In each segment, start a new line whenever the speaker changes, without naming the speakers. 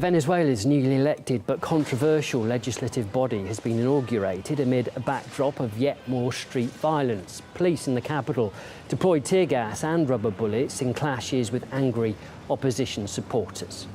Venezuela's newly elected but controversial legislative body has been inaugurated amid a backdrop of yet more street violence. Police in the capital deployed tear gas and rubber bullets in clashes with angry opposition supporters.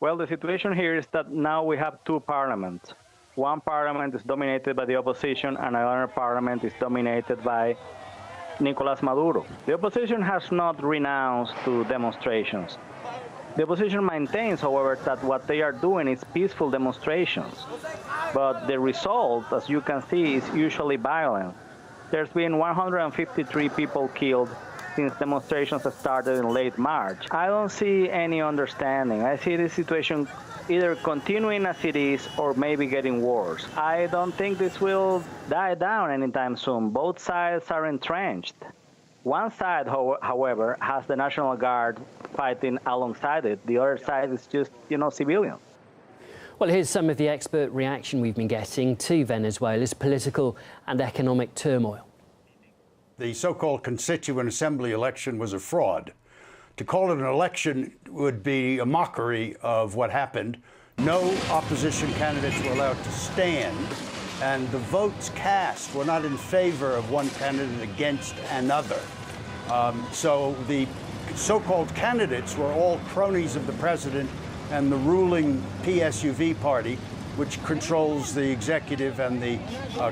Well, the situation here is that now we have two parliaments. One parliament is dominated by the opposition and another parliament is dominated by Nicolas Maduro. The opposition has not renounced to demonstrations. The opposition maintains, however, that what they are doing is peaceful demonstrations. But the result, as you can see, is usually violent. There's been 153 people killed since demonstrations started in late March. I don't see any understanding. I see the situation either continuing as it is or maybe getting worse. I don't think this will die down anytime soon. Both sides are entrenched. One side, however, has the National Guard fighting alongside it. The other side is just, civilians.
Well, here's some of the expert reaction we've been getting to Venezuela's political and economic turmoil.
The so-called Constituent Assembly election was a fraud. To call it an election would be a mockery of what happened. No opposition candidates were allowed to stand, and the votes cast were not in favor of one candidate against another. So the so-called candidates were all cronies of the president and the ruling PSUV party, which controls the executive and the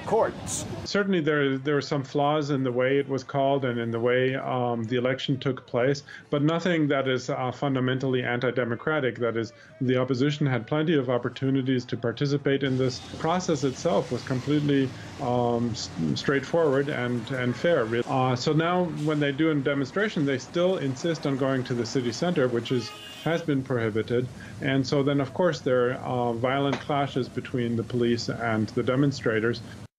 courts.
Certainly there were some flaws in the way it was called and in the way the election took place, but nothing that is fundamentally anti-democratic. That is, the opposition had plenty of opportunities to participate in this. The process itself was completely straightforward and fair. So now when they do a demonstration, they still insist on going to the city center, which has been prohibited. And so then, of course, there are violent clashes between the police and the demonstrators.